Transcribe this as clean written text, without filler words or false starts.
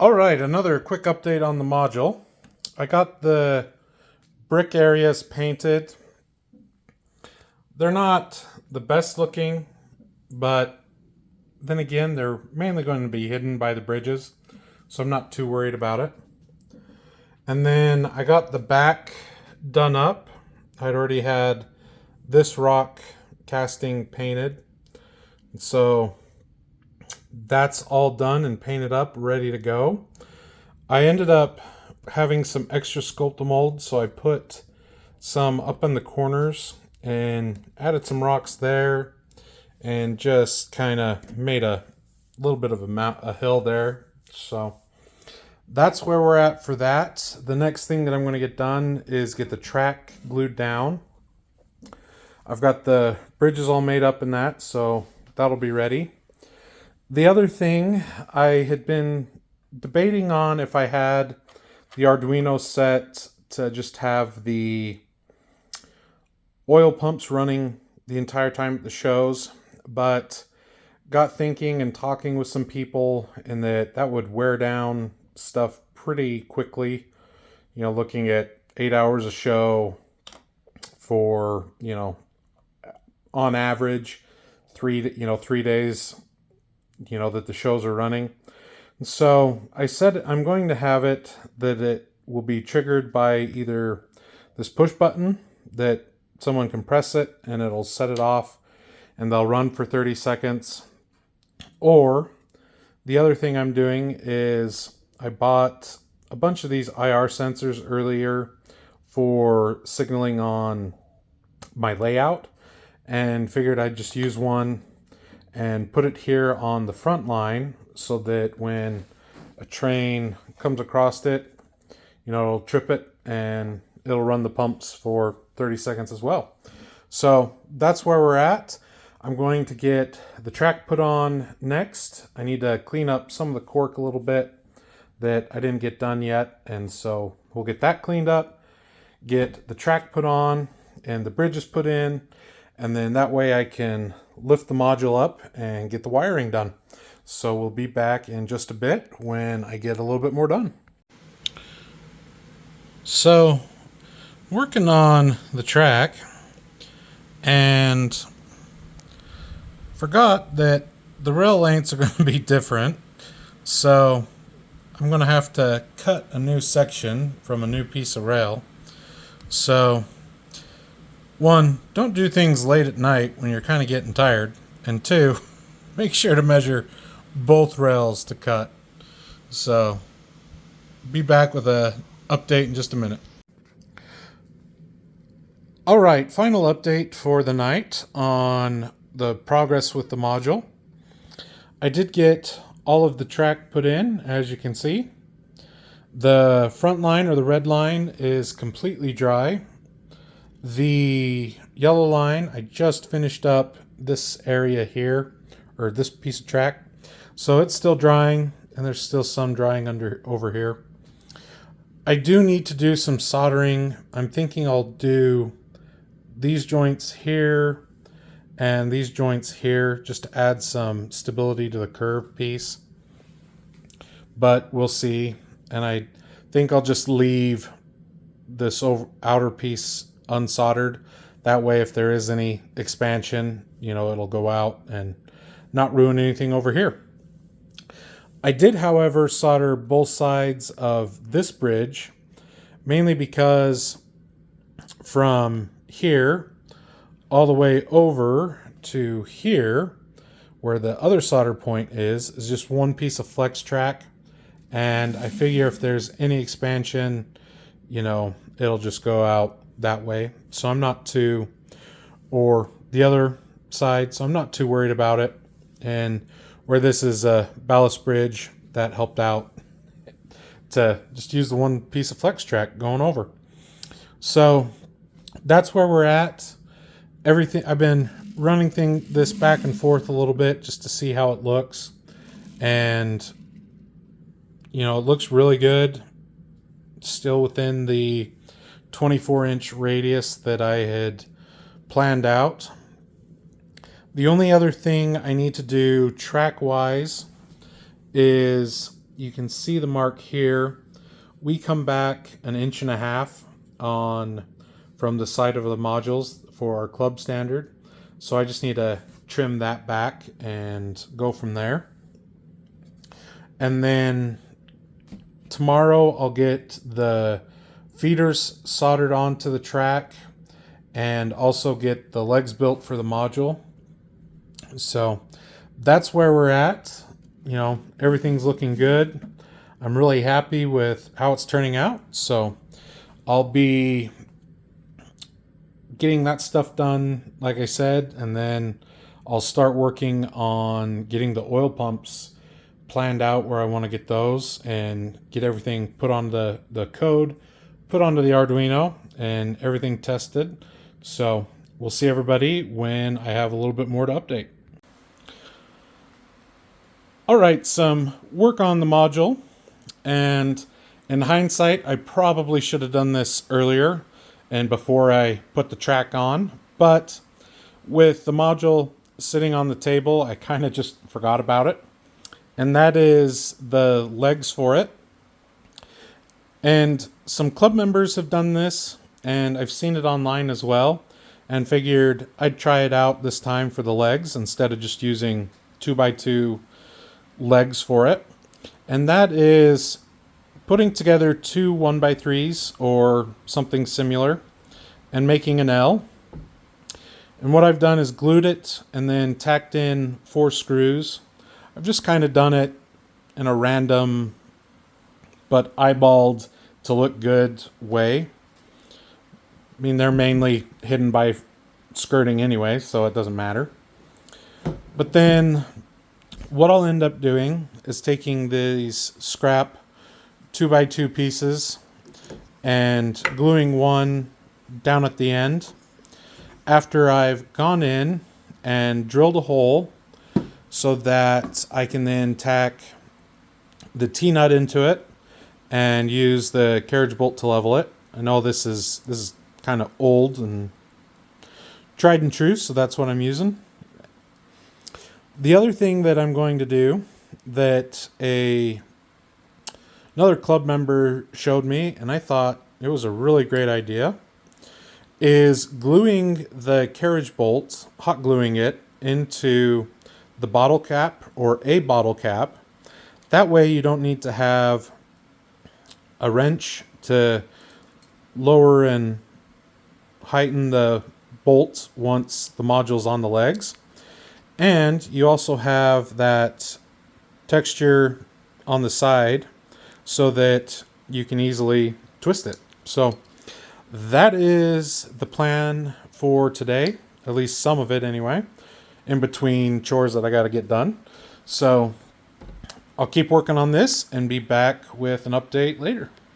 All right, another quick update on the module. I got the brick areas painted. They're not the best looking, but then again, they're mainly going to be hidden by the bridges, so I'm not too worried about it. And then I got the back done up. I'd already had this rock casting painted, so that's all done and painted up, ready to go. I ended up having some extra Sculptamold, so I put some up in the corners and added some rocks there and just kind of made a little bit of a hill there. So that's where we're at for that. The next thing that I'm going to get done is get the track glued down. I've got the bridges all made up in that, so that'll be ready. The other thing, I had been debating on if I had the Arduino set to just have the oil pumps running the entire time at the shows, but got thinking and talking with some people, and that would wear down stuff pretty quickly. Looking at 8 hours a show for, on average, 3 days, that the shows are running. So I said I'm going to have it that it will be triggered by either this push button that someone can press it and it'll set it off and they'll run for 30 seconds. Or the other thing I'm doing is I bought a bunch of these IR sensors earlier for signaling on my layout and figured I'd just use one and put it here on the front line so that when a train comes across it, it'll trip it and it'll run the pumps for 30 seconds as well. So that's where we're at. I'm going to get the track put on next. I need to clean up some of the cork a little bit that I didn't get done yet. And so we'll get that cleaned up, get the track put on and the bridges put in. And then that way I can lift the module up and get the wiring done. So we'll be back in just a bit when I get a little bit more done. So, working on the track and forgot that the rail lengths are going to be different. So, I'm going to have to cut a new section from a new piece of rail. So, one, don't do things late at night when you're kind of getting tired. And two, make sure to measure both rails to cut. So, be back with a update in just a minute. All right, final update for the night on the progress with the module. I did get all of the track put in, as you can see. The front line, or the red line, is completely dry. The yellow line, I just finished up this area here, or this piece of track. So it's still drying, and there's still some drying over here. I do need to do some soldering. I'm thinking I'll do these joints here and these joints here just to add some stability to the curved piece. But we'll see. And I think I'll just leave this outer piece unsoldered. That way, if there is any expansion, it'll go out and not ruin anything over here. I did, however, solder both sides of this bridge, mainly because from here all the way over to here, where the other solder point is just one piece of flex track. And I figure if there's any expansion, it'll just go out that way. So I'm not too, or the other side, so I'm not too worried about it. And where this is a ballast bridge, that helped out to just use the one piece of flex track going over. So that's where we're at. Everything, I've been running this back and forth a little bit just to see how it looks. And, it looks really good. Still within the 24-inch radius that I had planned out. The only other thing I need to do track-wise is you can see the mark here. We come back 1.5 inches from the side of the modules for our club standard. So I just need to trim that back and go from there. And then tomorrow I'll get the feeders soldered onto the track and also get the legs built for the module. So that's where we're at. You know, everything's looking good. I'm really happy with how it's turning out. So I'll be getting that stuff done, like I said, and then I'll start working on getting the oil pumps planned out where I want to get those and get everything put on the code, put onto the Arduino, and everything tested. So we'll see everybody when I have a little bit more to update. All right, some work on the module, and in hindsight, I probably should have done this earlier and before I put the track on, but with the module sitting on the table, I kind of just forgot about it. And that is the legs for it. And some club members have done this, and I've seen it online as well, and figured I'd try it out this time for the legs instead of just using 2x2 legs for it. And that is putting together 2 1x3s or something similar and making an L. And what I've done is glued it and then tacked in 4 screws. I've just kind of done it in a random but eyeballed to look good way. I mean, they're mainly hidden by skirting anyway, so it doesn't matter. But then what I'll end up doing is taking these scrap 2x2 pieces and gluing one down at the end after I've gone in and drilled a hole so that I can then tack the T-nut into it and use the carriage bolt to level it. I know this is kind of old and tried and true, so that's what I'm using. The other thing that I'm going to do that another club member showed me, and I thought it was a really great idea, is gluing the carriage bolt, hot gluing it into the bottle cap or a bottle cap. That way you don't need to have a wrench to lower and heighten the bolt once the module's on the legs. And you also have that texture on the side so that you can easily twist it. So that is the plan for today, at least some of it anyway, in between chores that I got to get done. So I'll keep working on this and be back with an update later.